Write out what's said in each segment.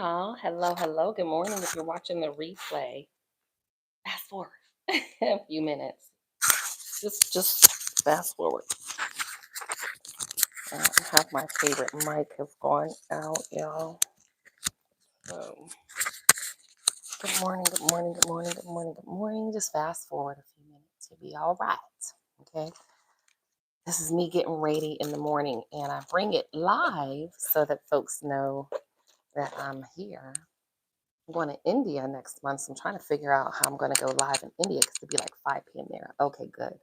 y'all. Hello, hello. Good morning. If you're watching the replay, fast forward a few minutes. Just fast forward. I have my favorite mic has gone out, y'all. So, good morning, good morning, good morning, good morning, good morning. Just fast forward a few minutes. You'll be all right. Okay. This is me getting ready in the morning, and I bring it live so that folks know that I'm here. I'm going to India next month, so I'm trying to figure out how I'm going to go live in India because it'll be like 5 p.m. there. Okay, good.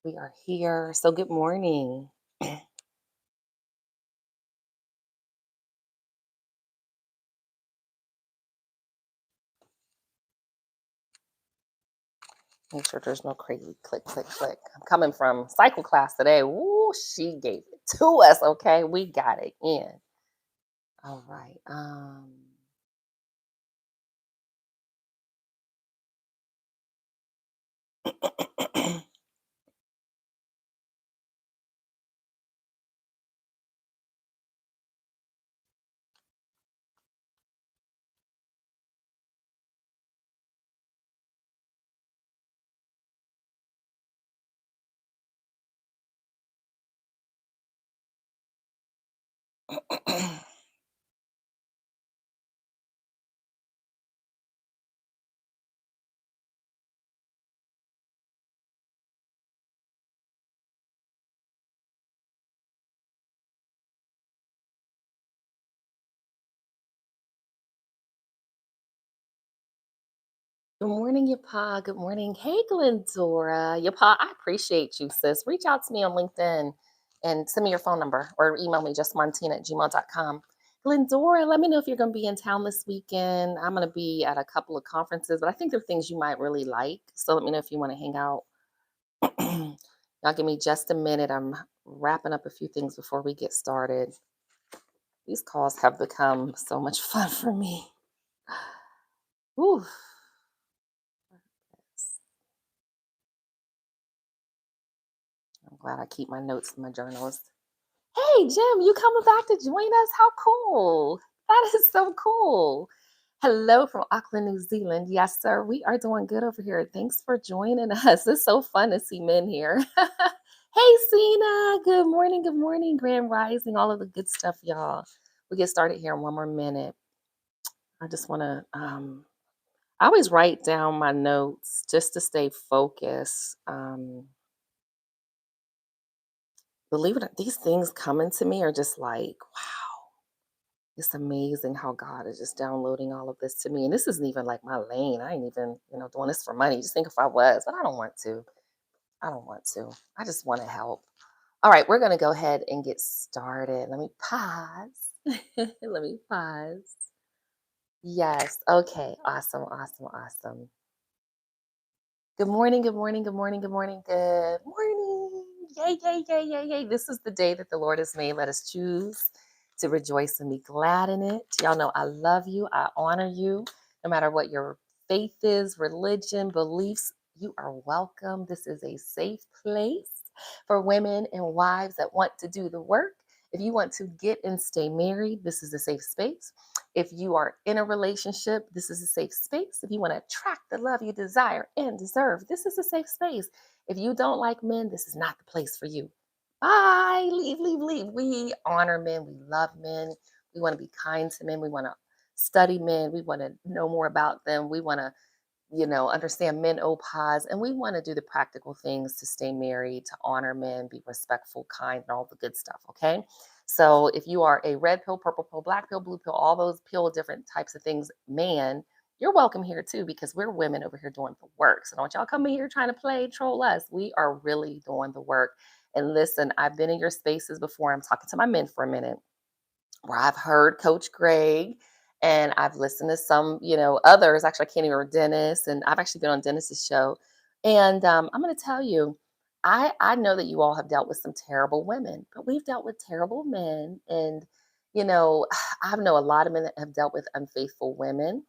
We are here. So good morning. Make sure there's no crazy click, click, click. I'm coming from cycle class today. Woo, she gave it to us. Okay, we got it in. All right. Good morning, Yapa. Good morning. Hey, Glendora. Yapa, I appreciate you, sis. Reach out to me on LinkedIn and send me your phone number or email me just montina@gmail.com. Glendora, let me know if you're going to be in town this weekend. I'm going to be at a couple of conferences, but I think there are things you might really like. So let me know if you want to hang out. Y'all give me just a minute. I'm wrapping up a few things before we get started. These calls have become so much fun for me. Whew. I'm glad I keep my notes in my journals. Hey, Jim, you coming back to join us? How cool. That is so cool. Hello from Auckland, New Zealand. Yes, sir. We are doing good over here. Thanks for joining us. It's so fun to see men here. Hey, Cena. Good morning. Good morning. Grand Rising. All of the good stuff, y'all. We get started here in one more minute. I just want to, I always write down my notes just to stay focused. Believe it or not, these things coming to me are just like, wow. It's amazing how God is just downloading all of this to me. And this isn't even like my lane. I ain't even, doing this for money. Just think if I was, but I don't want to. I don't want to. I just want to help. All right, we're going to go ahead and get started. Let me pause. Let me pause. Yes. Okay. Awesome. Awesome. Awesome. Good morning. Good morning. Good morning. Good morning. Good morning. Yay, yay, yay, yay, yay. This is the day that the Lord has made. Let us choose to rejoice and be glad in it. Y'all know I love you. I honor you. No matter what your faith is, religion, beliefs, you are welcome. This is a safe place for women and wives that want to do the work. If you want to get and stay married, this is a safe space. If you are in a relationship, this is a safe space. If you want to attract the love you desire and deserve, this is a safe space. If you don't like men, this is not the place for you. Bye. Leave, leave, leave. We honor men. We love men. We want to be kind to men. We want to study men. We want to know more about them. We want to understand men opals, and we want to do the practical things to stay married, to honor men, be respectful, kind, and all the good stuff. Okay. So if you are a red pill, purple pill, black pill, blue pill, all those pill, different types of things, man, you're welcome here too, because we're women over here doing the work. So don't y'all come in here trying to play, troll us. We are really doing the work. And listen, I've been in your spaces before. I'm talking to my men for a minute where I've heard Coach Greg and I've listened to some, others. Actually, I can't even remember Dennis, and I've actually been on Dennis's show. And I'm going to tell you, I know that you all have dealt with some terrible women, but we've dealt with terrible men. And, I know a lot of men that have dealt with unfaithful women.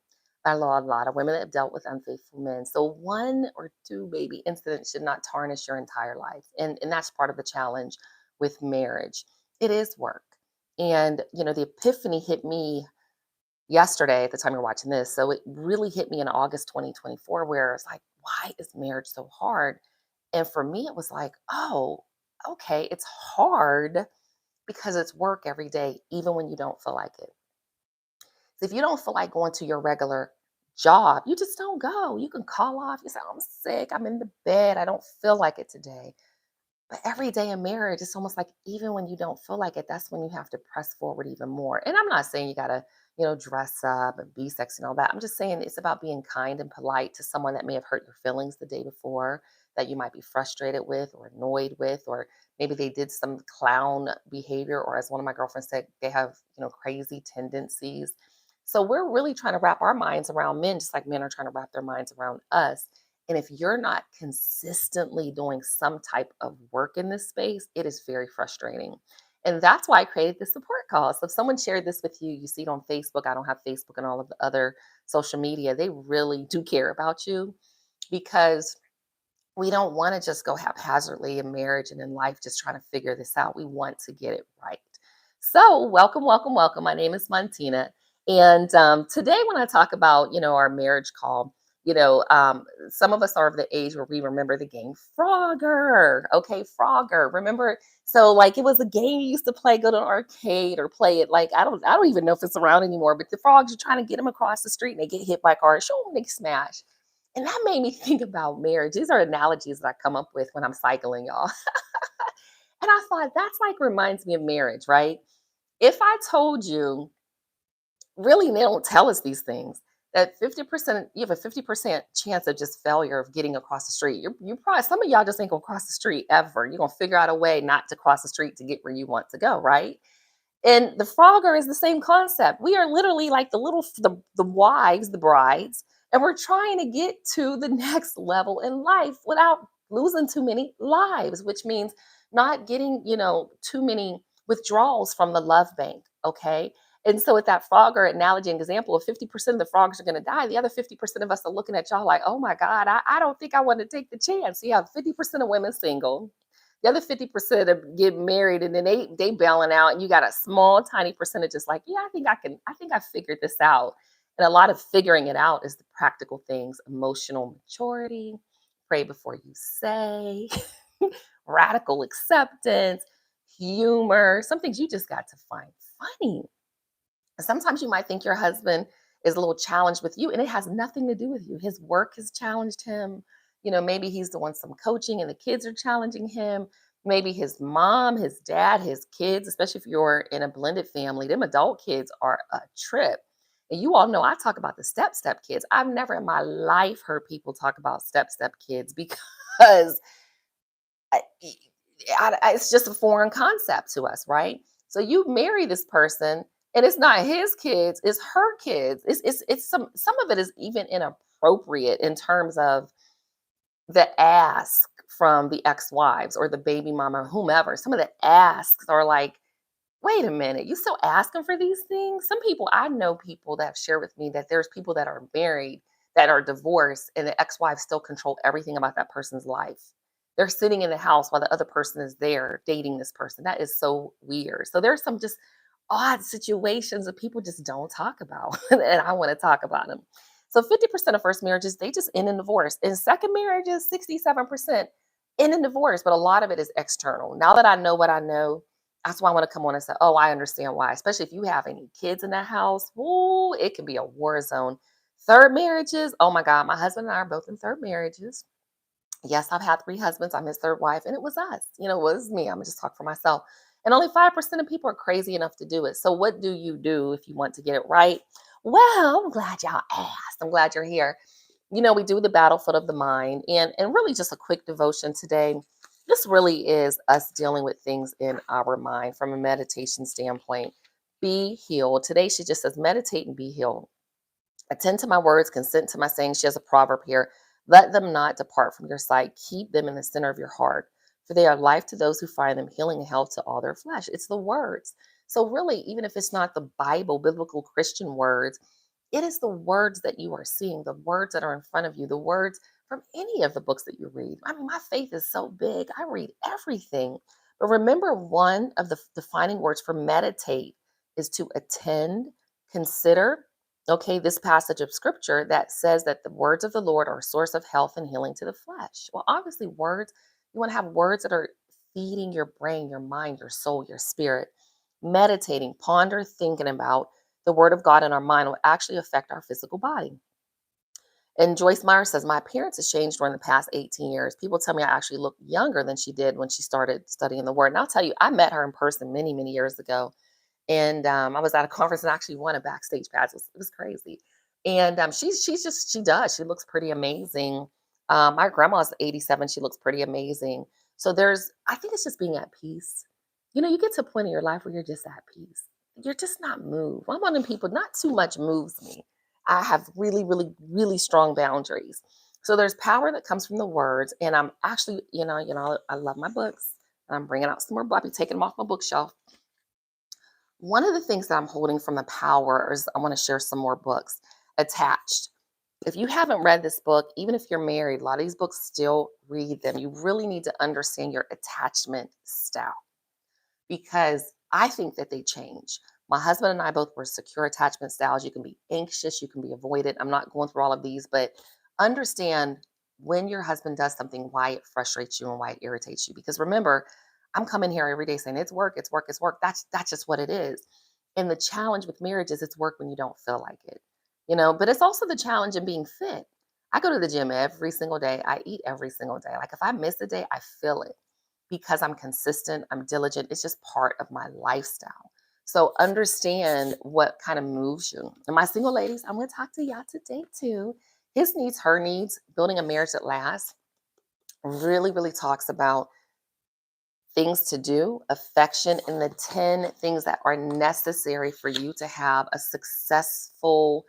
I know a lot of women that have dealt with unfaithful men. So one or two maybe incidents should not tarnish your entire life. And that's part of the challenge with marriage. It is work. And, the epiphany hit me yesterday at the time you're watching this. So it really hit me in August 2024 where it's like, why is marriage so hard? And for me, it was like, oh, okay, it's hard because it's work every day, even when you don't feel like it. So if you don't feel like going to your regular job, you just don't go. You can call off. You say, I'm sick. I'm in the bed. I don't feel like it today. But every day in marriage, it's almost like even when you don't feel like it, that's when you have to press forward even more. And I'm not saying you gotta, dress up and be sexy and all that. I'm just saying it's about being kind and polite to someone that may have hurt your feelings the day before, that you might be frustrated with or annoyed with, or maybe they did some clown behavior, or as one of my girlfriends said, they have, crazy tendencies. So we're really trying to wrap our minds around men, just like men are trying to wrap their minds around us. And if you're not consistently doing some type of work in this space, it is very frustrating. And that's why I created this support call. So if someone shared this with you, you see it on Facebook. I don't have Facebook and all of the other social media. They really do care about you because we don't want to just go haphazardly in marriage and in life just trying to figure this out. We want to get it right. So, welcome, welcome, welcome. My name is Montina. And today, when I talk about, our marriage call, some of us are of the age where we remember the game Frogger. Okay, Frogger. Remember? So, like, it was a game you used to play, go to an arcade or play it. Like, I don't even know if it's around anymore. But the frogs, you're trying to get them across the street and they get hit by cars. Show them, they smash. And that made me think about marriage. These are analogies that I come up with when I'm cycling, y'all. And I thought that's like reminds me of marriage, right? If I told you, really, they don't tell us these things, that 50%, you have a 50% chance of just failure of getting across the street. You probably, some of y'all just ain't gonna cross the street ever. You're gonna figure out a way not to cross the street to get where you want to go, right? And the Frogger is the same concept. We are literally like the wives, the brides, and we're trying to get to the next level in life without losing too many lives, which means not getting, too many withdrawals from the love bank. Okay. And so with that Frogger analogy and example of 50% of the frogs are going to die, the other 50% of us are looking at y'all like, oh my God, I don't think I want to take the chance. You have 50% of women single, the other 50% of get married and then they bailing out, and you got a small, tiny percentage just like, yeah, I think I figured this out. And a lot of figuring it out is the practical things, emotional maturity, pray before you say, radical acceptance, humor, some things you just got to find funny. Sometimes you might think your husband is a little challenged with you, and it has nothing to do with you. His work has challenged him. Maybe he's doing some coaching and the kids are challenging him. Maybe his mom, his dad, his kids, especially if you're in a blended family, them adult kids are a trip. And you all know I talk about the step kids. I've never in my life heard people talk about step kids because I- it's just a foreign concept to us, right? So you marry this person, and it's not his kids; it's her kids. It's some of it is even inappropriate in terms of the ask from the ex-wives or the baby mama, whomever. Some of the asks are like, wait a minute, you still asking for these things? Some people, I know people that have shared with me that there's people that are married that are divorced and the ex-wives still control everything about that person's life. They're sitting in the house while the other person is there dating this person. That is so weird. So there's some just odd situations that people just don't talk about. And I want to talk about them. So 50% of first marriages, they just end in divorce. In second marriages, 67% end in divorce, but a lot of it is external. Now that I know what I know, that's why I want to come on and say, oh, I understand why. Especially if you have any kids in that house, ooh, it can be a war zone. Third marriages, oh my God, my husband and I are both in third marriages. Yes, I've had three husbands. I'm his third wife, and it was us. It was me. I'm gonna just talk for myself. And only 5% of people are crazy enough to do it. So what do you do if you want to get it right? Well, I'm glad y'all asked. I'm glad you're here. We do the battlefield of the mind, and really just a quick devotion today. This really is us dealing with things in our mind from a meditation standpoint. Be healed. Today she just says meditate and be healed. Attend to my words, consent to my saying. She has a proverb here. Let them not depart from your sight. Keep them in the center of your heart. For they are life to those who find them, healing and health to all their flesh. It's the words. So, really, even if it's not the Bible, biblical Christian words, it is the words that you are seeing, the words that are in front of you, the words from any of the books that you read. I mean, my faith is so big. I read everything. But remember, one of the defining words for meditate is to attend, consider, Okay, this passage of scripture that says that the words of the Lord are a source of health and healing to the flesh. Well, obviously, words, you want to have words that are feeding your brain, your mind, your soul, your spirit. Meditating, ponder, thinking about the word of God in our mind will actually affect our physical body. And Joyce Meyer says, my appearance has changed during the past 18 years. People tell me I actually look younger than she did when she started studying the word. And I'll tell you, I met her in person many, many years ago, and I was at a conference and actually won a backstage pass. It was crazy. And she looks pretty amazing. My grandma's 87. She looks pretty amazing. So I think it's just being at peace. You get to a point in your life where you're just at peace. You're just not moved. I'm one of them people, not too much moves me. I have really, really, really strong boundaries. So there's power that comes from the words. And I'm actually, I love my books. I'm bringing out some more. I'll be taking them off my bookshelf. One of the things that I'm holding from the power is I want to share some more books attached. If you haven't read this book, even if you're married, a lot of these books still read them. You really need to understand your attachment style because I think that they change. My husband and I both were secure attachment styles. You can be anxious, you can be avoidant. I'm not going through all of these, but understand when your husband does something, why it frustrates you and why it irritates you. Because remember, I'm coming here every day saying it's work, it's work, it's work. That's just what it is. And the challenge with marriage is it's work when you don't feel like it. But it's also the challenge in being fit. I go to the gym every single day. I eat every single day. Like if I miss a day, I feel it because I'm consistent, I'm diligent. It's just part of my lifestyle. So understand what kind of moves you. And my single ladies, I'm going to talk to y'all today too. His needs, her needs, building a marriage that lasts really, really talks about things to do, affection, and the 10 things that are necessary for you to have a successful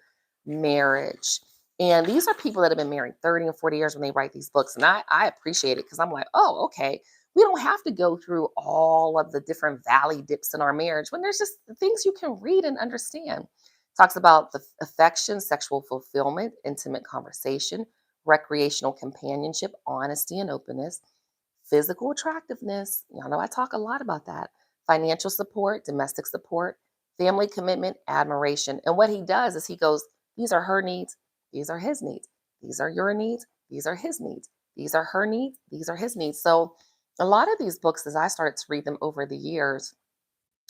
marriage. And these are people that have been married 30 and 40 years when they write these books. And I appreciate it because I'm like, oh, okay. We don't have to go through all of the different valley dips in our marriage when there's just things you can read and understand. Talks about the affection, sexual fulfillment, intimate conversation, recreational companionship, honesty and openness, physical attractiveness. Y'all know I talk a lot about that. Financial support, domestic support, family commitment, admiration. And what he does is he goes, these are her needs, these are his needs. These are your needs, these are his needs. These are her needs, these are his needs. So a lot of these books, as I started to read them over the years,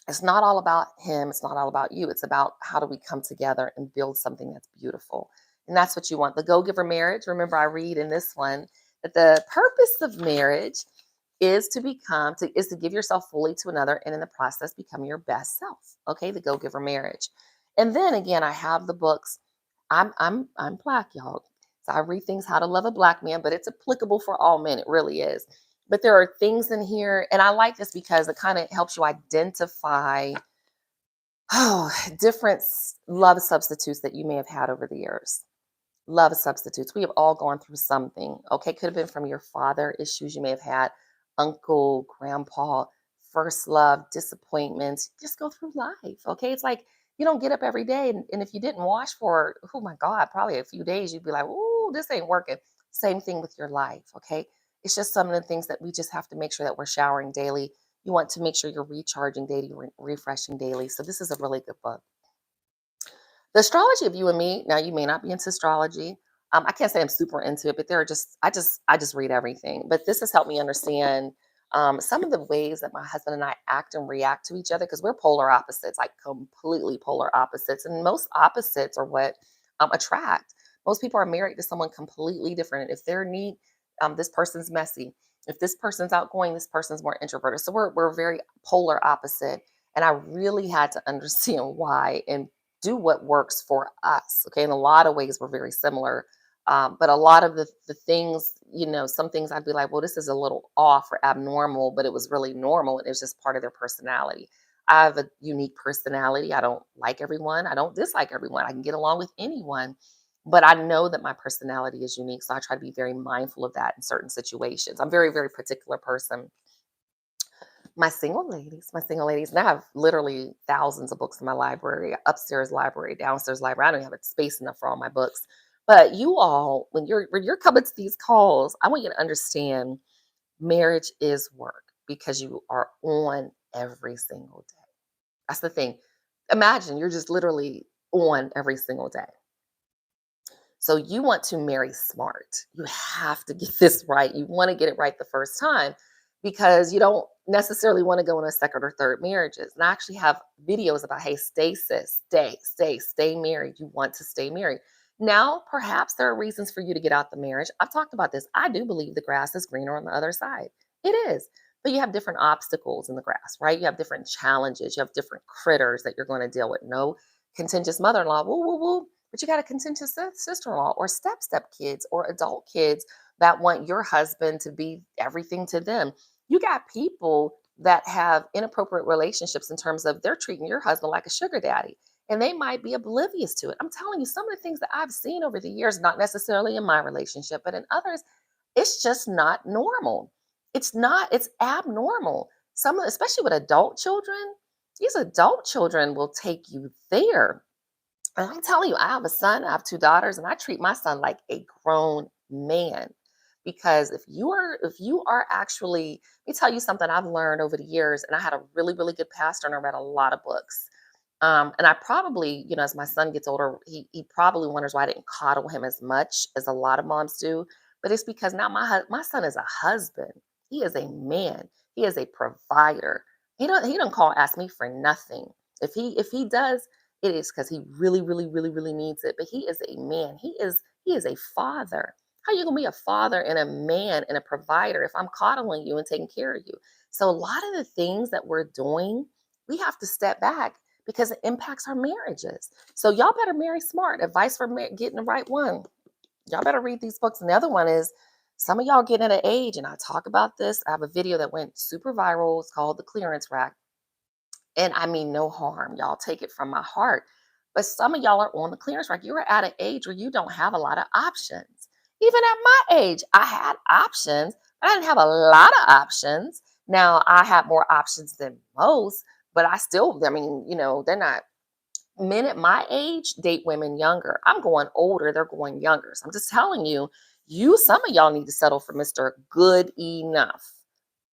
it's not all about him, it's not all about you. It's about how do we come together and build something that's beautiful. And that's what you want. The Go Giver Marriage. Remember, I read in this one that the purpose of marriage is to give yourself fully to another and in the process become your best self. Okay, the Go Giver Marriage. And then again, I have the books. I'm black, y'all. So I read things how to love a black man, but it's applicable for all men. It really is. But there are things in here, and I like this because it kind of helps you identify different love substitutes that you may have had over the years. Love substitutes. We have all gone through something. Okay, could have been from your father, issues you may have had, uncle, grandpa, first love, disappointments. Just go through life. Okay, it's like you don't get up every day, and if you didn't wash for, oh my God, probably a few days, you'd be like, oh, this ain't working. Same thing with your life. Okay, it's just some of the things that we just have to make sure that we're showering daily. You want to make sure you're recharging daily, refreshing daily. So this is a really good book. The astrology of you and me. Now, you may not be into astrology. I can't say I'm super into it, but there are I just read everything. But this has helped me understand some of the ways that my husband and I act and react to each other because we're polar opposites, like completely polar opposites. And most opposites are what attract. Most people are married to someone completely different. If they're neat, this person's messy. If this person's outgoing, this person's more introverted. So we're very polar opposite. And I really had to understand why and do what works for us. Okay. In a lot of ways, we're very similar. But a lot of the things, some things I'd be like, well, this is a little off or abnormal, but it was really normal. And it was just part of their personality. I have a unique personality. I don't like everyone. I don't dislike everyone. I can get along with anyone. But I know that my personality is unique. So I try to be very mindful of that in certain situations. I'm a very, very particular person. My single ladies, and I have literally thousands of books in my library, upstairs library, downstairs library. I don't even have space enough for all my books. But you all, when you're coming to these calls, I want you to understand marriage is work because you are on every single day. That's the thing. Imagine you're just literally on every single day. So you want to marry smart. You have to get this right. You want to get it right the first time because you don't necessarily want to go in a second or third marriages. And I actually have videos about, hey, stay sis, stay married. You want to stay married. Now, perhaps there are reasons for you to get out the marriage. I've talked about this. I do believe the grass is greener on the other side. It is. But you have different obstacles in the grass, right? You have different challenges. You have different critters that you're going to deal with. No contentious mother-in-law. Woo, woo, woo. But you got a contentious sister-in-law or step kids or adult kids that want your husband to be everything to them. You got people that have inappropriate relationships in terms of they're treating your husband like a sugar daddy, and they might be oblivious to it. I'm telling you, some of the things that I've seen over the years, not necessarily in my relationship, but in others, it's just not normal. It's not, it's abnormal. Especially with adult children, these adult children will take you there. And I'm telling you, I have a son, I have two daughters, and I treat my son like a grown man. Because if you are actually, let me tell you something I've learned over the years, and I had a really, really good pastor, and I read a lot of books. And I probably, as my son gets older, he probably wonders why I didn't coddle him as much as a lot of moms do. But it's because now my son is a husband. He is a man. He is a provider. He don't call and ask me for nothing. If he does, it is because he really, really, really, really needs it. But he is a man. He is a father. How you gonna be a father and a man and a provider if I'm coddling you and taking care of you? So a lot of the things that we're doing, we have to step back because it impacts our marriages. So y'all better marry smart. Advice for getting the right one. Y'all better read these books. And the other one is some of y'all getting at an age, and I talk about this. I have a video that went super viral. It's called The Clearance Rack. And I mean no harm. Y'all take it from my heart. But some of y'all are on the clearance rack. You're at an age where you don't have a lot of options. Even at my age, I had options, but I didn't have a lot of options. Now I have more options than most, but I mean, they're not men at my age date women younger. I'm going older, they're going younger. So I'm just telling you, some of y'all need to settle for Mr. Good Enough.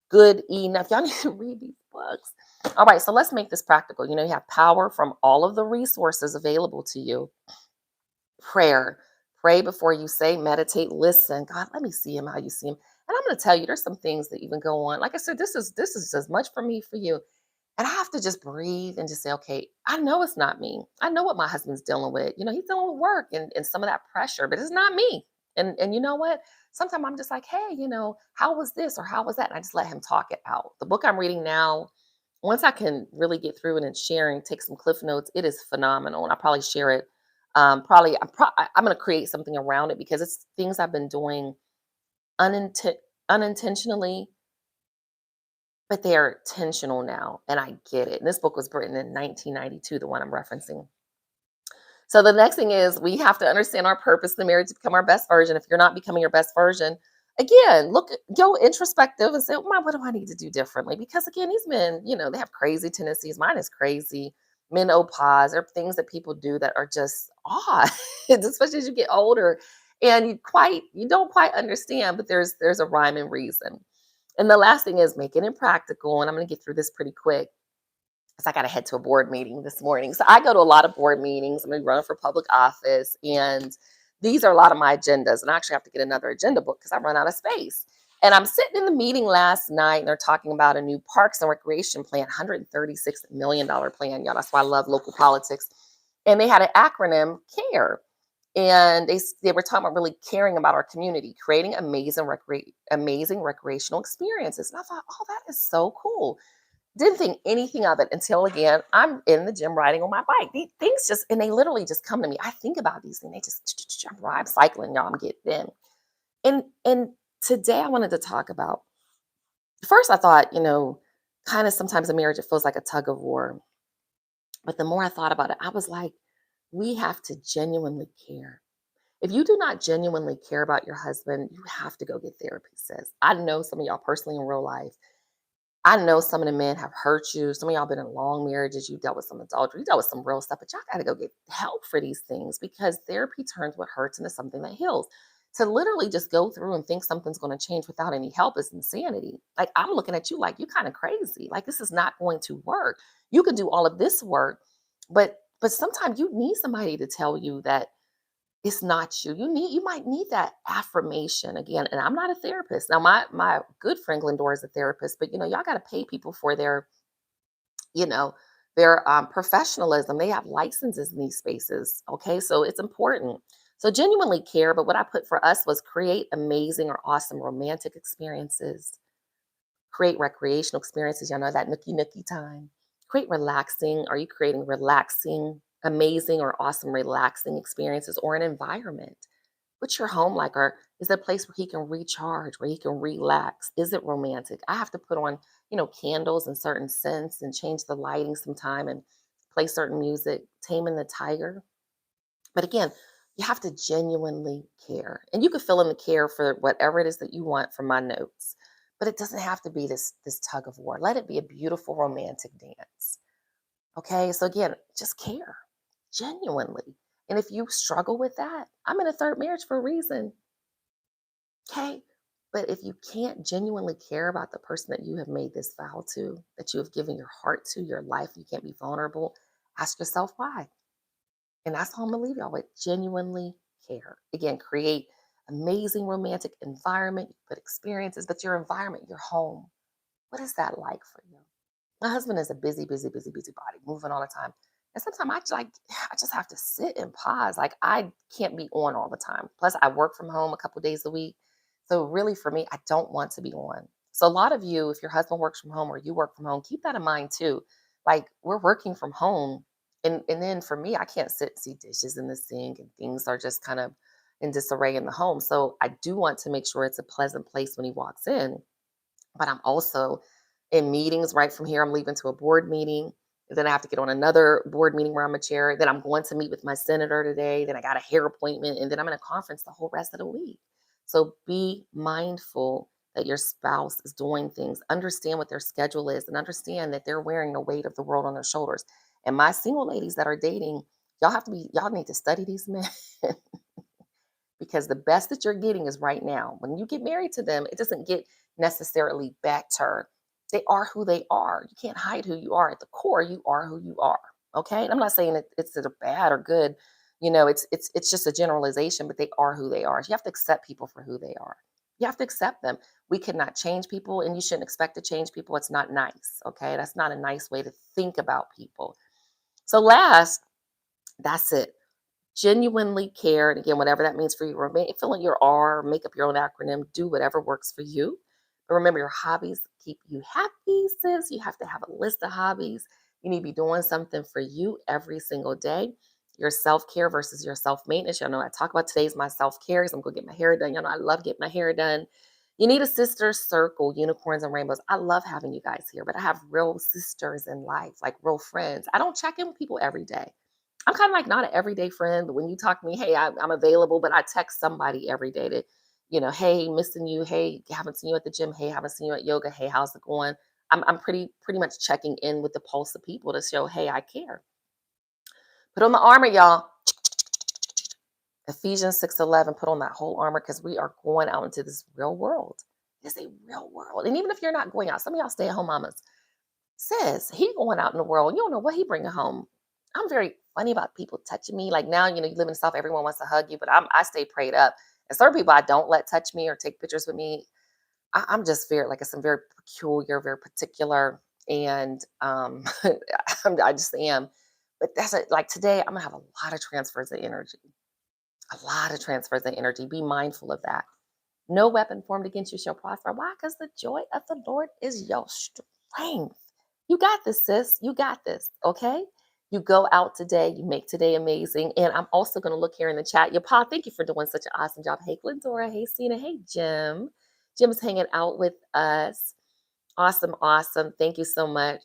Good enough. Y'all need to read these books. All right, so let's make this practical. You have power from all of the resources available to you. Prayer. Pray before you say, meditate, listen. God, let me see him how you see him. And I'm going to tell you, there's some things that even go on. Like I said, this is as much for me for you. And I have to just breathe and just say, okay, I know it's not me. I know what my husband's dealing with. He's dealing with work and some of that pressure, but it's not me. And you know what? Sometimes I'm just like, hey, how was this or how was that? And I just let him talk it out. The book I'm reading now, once I can really get through it and sharing, take some cliff notes, it is phenomenal. And I'll probably share it. I'm going to create something around it because it's things I've been doing unintentionally, but they are intentional now, and I get it. And this book was written in 1992, the one I'm referencing. So the next thing is we have to understand our purpose in the marriage to become our best version. If you're not becoming your best version, again, go introspective and say, what do I need to do differently? Because again, these men, they have crazy tendencies. Mine is crazy. Menopause. There are things that people do that are just odd, especially as you get older, and you don't quite understand. But there's a rhyme and reason. And the last thing is making it practical. And I'm going to get through this pretty quick because I got to head to a board meeting this morning. So I go to a lot of board meetings. I'm going to run for public office. And these are a lot of my agendas. And I actually have to get another agenda book because I run out of space. And I'm sitting in the meeting last night and they're talking about a new Parks and Recreation plan, $136 million plan. Y'all, that's why I love local politics. And they had an acronym, CARE. And they were talking about really caring about our community, creating amazing recreational experiences. And I thought, oh, that is so cool. Didn't think anything of it until again, I'm in the gym riding on my bike. These things and they literally just come to me. I think about these things. They just, I'm cycling, y'all. I'm getting in. And today I wanted to talk about, first I thought, kind of sometimes in marriage, it feels like a tug of war. But the more I thought about it, I was like, we have to genuinely care. If you do not genuinely care about your husband, you have to go get therapy, sis. I know some of y'all personally in real life. I know some of the men have hurt you. Some of y'all been in long marriages. You dealt with some adultery. You dealt with some real stuff, but y'all got to go get help for these things because therapy turns what hurts into something that heals. To literally just go through and think something's going to change without any help is insanity. Like I'm looking at you like you kind of crazy. Like this is not going to work. You could do all of this work, but But sometimes you need somebody to tell you that it's not you. You might need that affirmation again. And I'm not a therapist. Now my good friend Glendora is a therapist, but y'all got to pay people for you know, their professionalism. They have licenses in these spaces. Okay. So it's important. So genuinely care. But what I put for us was create amazing or awesome romantic experiences, create recreational experiences. Y'all know that nookie nookie time. Create relaxing. Are you creating relaxing, amazing, or awesome relaxing experiences or an environment? What's your home like? Or is it a place where he can recharge, where he can relax? Is it romantic? I have to put on, candles and certain scents and change the lighting sometime and play certain music, taming the tiger. But again, you have to genuinely care. And you can fill in the care for whatever it is that you want from my notes. But it doesn't have to be this tug of war. Let it be a beautiful romantic dance. Okay? So again, just care genuinely. And if you struggle with that, I'm in a third marriage for a reason. Okay? But if you can't genuinely care about the person that you have made this vow to, that you have given your heart to, your life, you can't be vulnerable, ask yourself why. And that's how I'm gonna leave y'all with genuinely care. Again, create amazing romantic environment, you put experiences, but your environment, your home, what is that like for you? My husband is a busy, busy, busy, busy body, moving all the time. And sometimes I just have to sit and pause. Like I can't be on all the time. Plus, I work from home a couple days a week. So really for me, I don't want to be on. So a lot of you, if your husband works from home or you work from home, keep that in mind too. Like we're working from home. And then for me, I can't sit and see dishes in the sink and things are just kind of in disarray in the home. So I do want to make sure it's a pleasant place when he walks in, but I'm also in meetings right from here. I'm leaving to a board meeting. And then I have to get on another board meeting where I'm a chair. Then I'm going to meet with my senator today. Then I got a hair appointment. And then I'm in a conference the whole rest of the week. So be mindful that your spouse is doing things. Understand what their schedule is and understand that they're wearing the weight of the world on their shoulders. And my single ladies that are dating, y'all need to study these men because the best that you're getting is right now. When you get married to them, it doesn't get necessarily better. They are who they are. You can't hide who you are. At the core, you are who you are. Okay. And I'm not saying it's either bad or good. It's just a generalization, but they are who they are. You have to accept people for who they are. You have to accept them. We cannot change people, and you shouldn't expect to change people. It's not nice. Okay. That's not a nice way to think about people. So last, that's it. Genuinely care, and again, whatever that means for you, fill in your R, make up your own acronym, do whatever works for you. But remember, your hobbies keep you happy, sis. You have to have a list of hobbies. You need to be doing something for you every single day. Your self-care versus your self-maintenance. Y'all know I talk about today's my self-care. So I'm going to get my hair done. Y'all know I love getting my hair done. You need a sister circle, unicorns and rainbows. I love having you guys here, but I have real sisters in life, like real friends. I don't check in with people every day. I'm kind of like not an everyday friend, but when you talk to me, hey, I'm available, but I text somebody every day to, hey, missing you. Hey, haven't seen you at the gym. Hey, haven't seen you at yoga. Hey, how's it going? I'm pretty much checking in with the pulse of people to show, hey, I care. Put on the armor, y'all. Ephesians 6:11. Put on that whole armor because we are going out into this real world. It's a real world. And even if you're not going out, some of y'all stay at home mamas. Sis, he going out in the world. You don't know what he bringing home. I'm very funny about people touching me. Like now, you live in the South, everyone wants to hug you, but I stay prayed up. And certain people I don't let touch me or take pictures with me. I'm just very, like I said, very peculiar, very particular. And I just am. But that's it. Like today, I'm gonna have a lot of transfers of energy. A lot of transfers of energy. Be mindful of that. No weapon formed against you shall prosper. Why? Because the joy of the Lord is your strength. You got this, sis. You got this. Okay. You go out today. You make today amazing. And I'm also going to look here in the chat. Your Pa, thank you for doing such an awesome job. Hey, Glendora. Hey, Cena. Hey, Jim. Jim's hanging out with us. Awesome. Awesome. Thank you so much.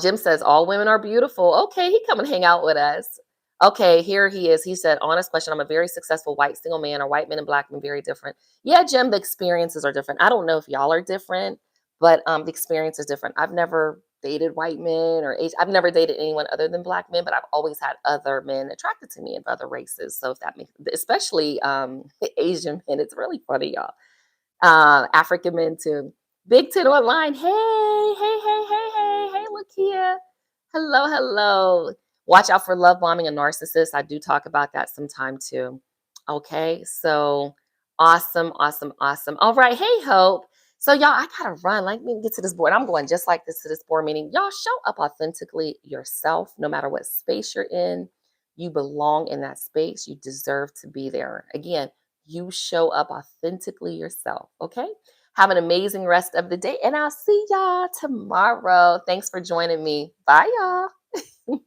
Jim says all women are beautiful. Okay, he come and hang out with us. Okay, here he is. He said, honest question. I'm a very successful white single man. Are white men and black men very different? Yeah, Jim, the experiences are different. I don't know if y'all are different, but the experience is different. I've never dated white men or I've never dated anyone other than black men, but I've always had other men attracted to me of other races. So if that makes, especially Asian men, it's really funny, y'all. African men too. Big Tit online. Hey, hey, hey, hey, hey, hey, look here. Hello, hello. Watch out for love bombing a narcissist. I do talk about that sometime too. Okay, so awesome, awesome, awesome. All right, hey, Hope. So, y'all, I gotta run. Let me get to this board. I'm going just like this to this board meeting. Y'all show up authentically yourself, no matter what space you're in. You belong in that space. You deserve to be there. Again, you show up authentically yourself. Okay. Have an amazing rest of the day, and I'll see y'all tomorrow. Thanks for joining me. Bye, y'all.